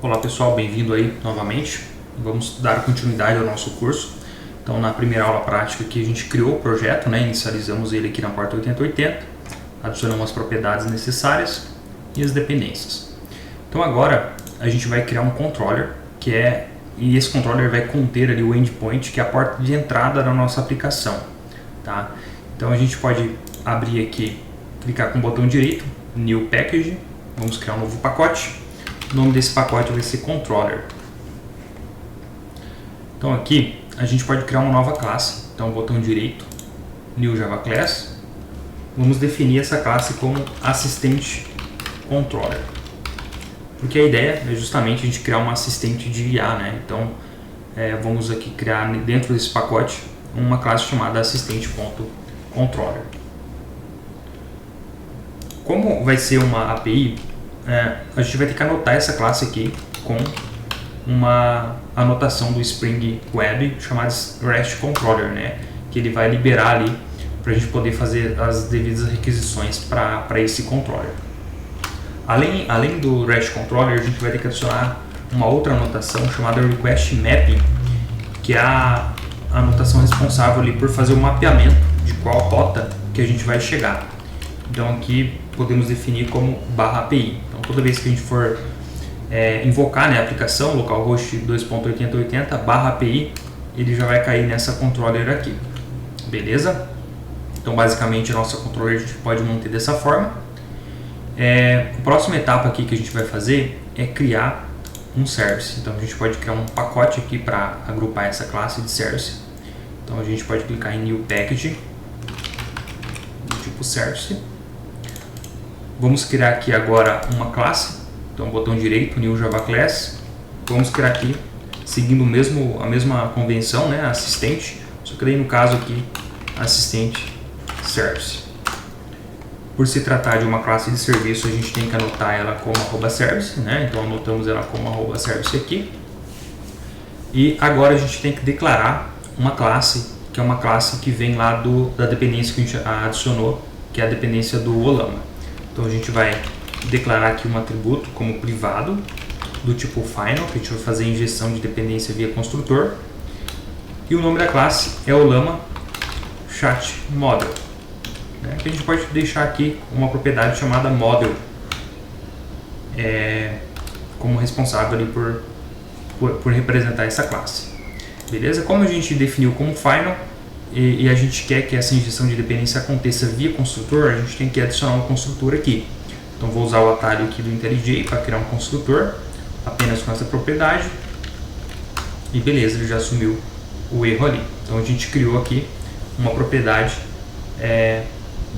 Olá pessoal, bem-vindo aí novamente. Vamos dar continuidade ao nosso curso. Então, na primeira aula prática aqui a gente criou o projeto, inicializamos ele aqui na porta 8080, adicionamos as propriedades necessárias e as dependências. Então agora a gente vai criar um controller, e esse controller vai conter ali o endpoint, que é a porta de entrada da nossa aplicação. Tá? Então a gente pode abrir aqui, clicar com o botão direito, New Package, vamos criar um novo pacote. O nome desse pacote vai ser Controller. Então aqui a gente pode criar uma nova classe. Então botão direito, New Java Class. Vamos definir essa classe como Assistente Controller. Porque a ideia é justamente a gente criar uma assistente de IA, Então vamos aqui criar dentro desse pacote uma classe chamada Assistente.Controller. Como vai ser uma API, a gente vai ter que anotar essa classe aqui com uma anotação do Spring Web chamada REST Controller, que ele vai liberar ali para a gente poder fazer as devidas requisições para esse controller. Além do REST Controller, a gente vai ter que adicionar uma outra anotação chamada Request Mapping, que é a anotação responsável ali por fazer o mapeamento de qual rota que a gente vai chegar. Então aqui podemos definir como /API. Então toda vez que a gente for invocar a aplicação localhost 2.8080 /API, ele já vai cair nessa controller aqui. Beleza? Então basicamente a nossa controller a gente pode manter dessa forma. A próxima etapa aqui que a gente vai fazer é criar um service. Então a gente pode criar um pacote aqui para agrupar essa classe de service. Então a gente pode clicar em New Package, do tipo Service. Vamos criar aqui agora uma classe. Então botão direito, New Java Class. Vamos criar aqui, seguindo a mesma convenção, assistente. Só que daí no caso aqui, assistente service. Por se tratar de uma classe de serviço, a gente tem que anotar ela como @service, Então anotamos ela como @service aqui. E agora a gente tem que declarar uma classe, que é uma classe que vem lá da dependência que a gente adicionou, que é a dependência do Olama. Então a gente vai declarar aqui um atributo como privado, do tipo final, que a gente vai fazer a injeção de dependência via construtor. E o nome da classe é Olama Chat Model, que a gente pode deixar aqui uma propriedade chamada model, como responsável ali por representar essa classe. Beleza? Como a gente definiu como final e a gente quer que essa injeção de dependência aconteça via construtor, a gente tem que adicionar um construtor aqui. Então vou usar o atalho aqui do IntelliJ para criar um construtor apenas com essa propriedade. E beleza, ele já assumiu o erro ali. Então a gente criou aqui uma propriedade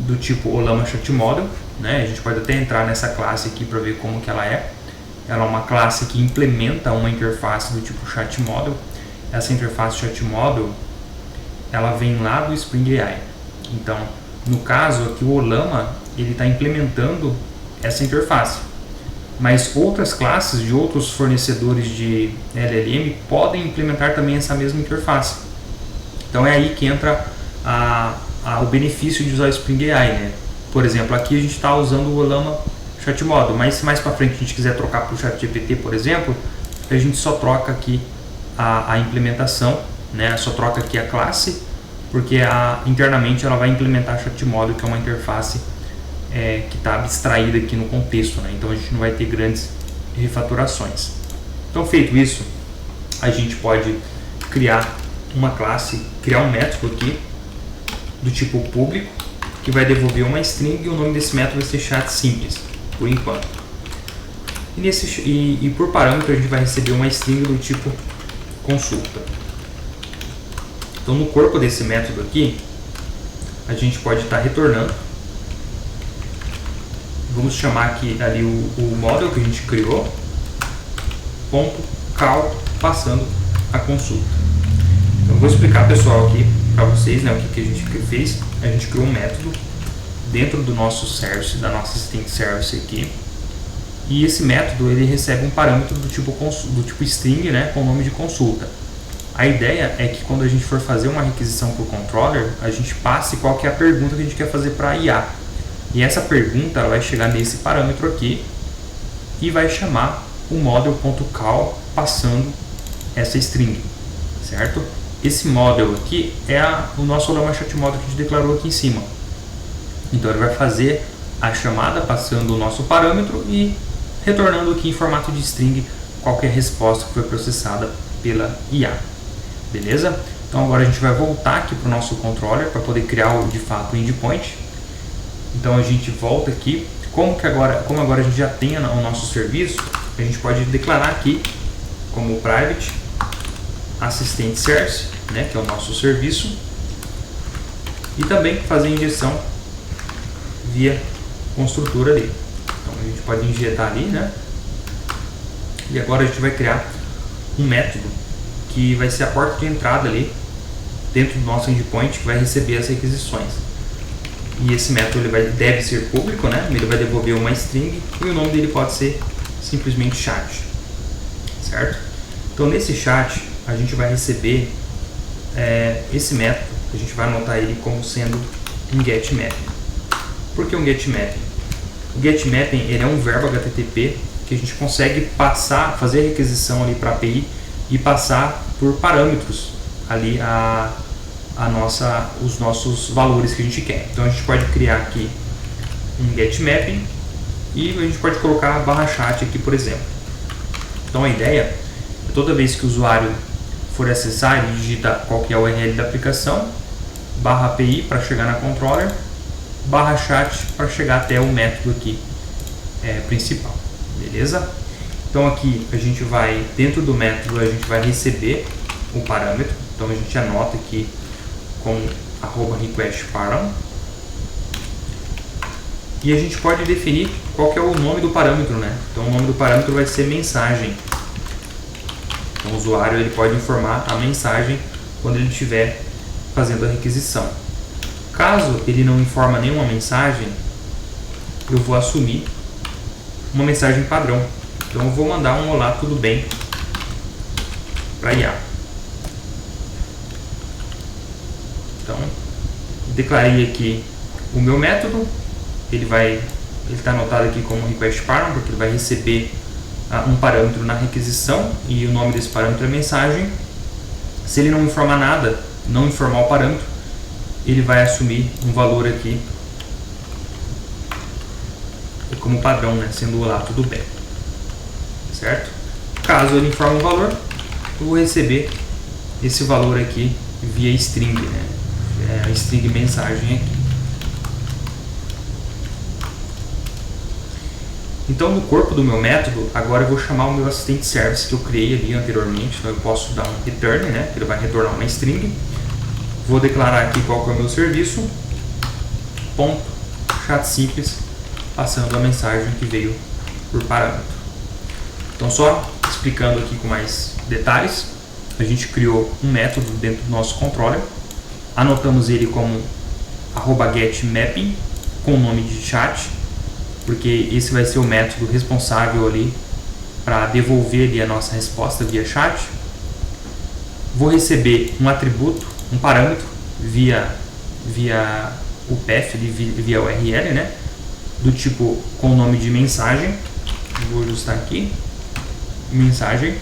do tipo Olama Chat Model, A gente pode até entrar nessa classe aqui para ver como que ela é. Ela é uma classe que implementa uma interface do tipo Chat Model. Essa interface Chat Model, ela vem lá do Spring AI. Então, no caso aqui o Olama, ele está implementando essa interface. Mas outras classes de outros fornecedores de LLM podem implementar também essa mesma interface. Então é aí que entra o benefício de usar o Spring AI, Por exemplo, aqui a gente está usando o Olama Chat Model, mas se mais para frente a gente quiser trocar para o ChatGPT, por exemplo, a gente só troca aqui a implementação, Só troca aqui a classe, porque internamente ela vai implementar Chat Model, que é uma interface que está abstraída aqui no contexto, Então a gente não vai ter grandes refatorações. Então feito isso, a gente pode criar uma classe, criar um método aqui do tipo público, que vai devolver uma string e o nome desse método vai ser chat simples, por enquanto. E por parâmetro a gente vai receber uma string do tipo consulta. Então no corpo desse método aqui, a gente pode estar retornando. Vamos chamar aqui ali o model que a gente criou, .call, passando a consulta. Então, eu vou explicar, pessoal, aqui para vocês o que a gente fez. A gente criou um método dentro do nosso service, da nossa assistente service aqui. E esse método ele recebe um parâmetro do tipo string, com o nome de consulta. A ideia é que quando a gente for fazer uma requisição para o controller, a gente passe qual que é a pergunta que a gente quer fazer para a IA. E essa pergunta vai chegar nesse parâmetro aqui e vai chamar o model.call passando essa string, certo? Esse model aqui é o nosso Lama Chat Model que a gente declarou aqui em cima. Então ele vai fazer a chamada passando o nosso parâmetro e retornando aqui em formato de string qualquer resposta que foi processada pela IA. Beleza? Então agora a gente vai voltar aqui para o nosso controller para poder criar de fato o endpoint. Então a gente volta aqui. Como agora a gente já tem o nosso serviço, a gente pode declarar aqui como private assistant service, né, que é o nosso serviço, e também fazer injeção via construtor ali. Então a gente pode injetar ali, né? E agora a gente vai criar um método que vai ser a porta de entrada ali dentro do nosso endpoint que vai receber as requisições. E esse método deve ser público, né? Ele vai devolver uma string e o nome dele pode ser simplesmente chat, certo? Então nesse chat a gente vai receber esse método, a gente vai anotar ele como sendo um getMapping. Por que um getMapping? O getMapping ele é um verbo HTTP que a gente consegue fazer a requisição ali para a API e passar por parâmetros ali os nossos valores que a gente quer. Então a gente pode criar aqui um getMapping e a gente pode colocar /chat aqui, por exemplo. Então a ideia é toda vez que o usuário for acessar, ele digita qual que é a URL da aplicação, /API para chegar na controller, /chat para chegar até o método aqui principal, beleza? Então aqui a gente vai, dentro do método, a gente vai receber o parâmetro, então a gente anota aqui com @requestParam e a gente pode definir qual que é o nome do parâmetro, né? Então o nome do parâmetro vai ser mensagem. Então o usuário ele pode informar a mensagem quando ele estiver fazendo a requisição. Caso ele não informa nenhuma mensagem, eu vou assumir uma mensagem padrão. Então eu vou mandar um olá, tudo bem para IA. Então declarei aqui o meu método, ele está anotado aqui como requestParam porque ele vai receber um parâmetro na requisição e o nome desse parâmetro é mensagem. Se ele não informar nada, não informar o parâmetro, ele vai assumir um valor aqui como padrão, né, sendo olá, tudo bem, certo? Caso ele informe um valor, eu vou receber esse valor aqui via string, né, a string mensagem aqui. Então no corpo do meu método, agora eu vou chamar o meu assistente service que eu criei ali anteriormente. Então eu posso dar um return, né, que ele vai retornar uma string. Vou declarar aqui qual que é o meu serviço, ponto chat simples, passando a mensagem que veio por parâmetro. Então só explicando aqui com mais detalhes, a gente criou um método dentro do nosso controller, anotamos ele como @getMapping com o nome de chat, porque esse vai ser o método responsável ali para devolver ali a nossa resposta via chat. Vou receber um atributo, um parâmetro via o path, via URL, né, do tipo com o nome de mensagem. Vou ajustar aqui, mensagem.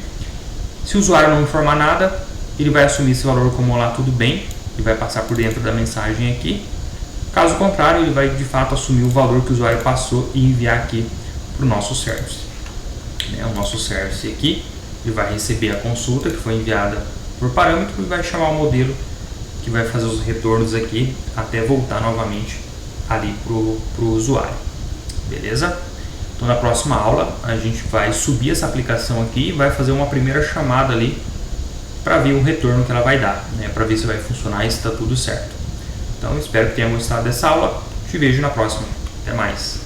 Se o usuário não informar nada, ele vai assumir esse valor como olá, tudo bem, e vai passar por dentro da mensagem aqui. Caso contrário, ele vai de fato assumir o valor que o usuário passou e enviar aqui para o nosso service. O nosso service aqui, ele vai receber a consulta que foi enviada por parâmetro e vai chamar o modelo que vai fazer os retornos aqui até voltar novamente ali para o usuário. Beleza? Então na próxima aula a gente vai subir essa aplicação aqui e vai fazer uma primeira chamada ali para ver o retorno que ela vai dar, né, para ver se vai funcionar e se está tudo certo. Então espero que tenham gostado dessa aula. Te vejo na próxima. Até mais.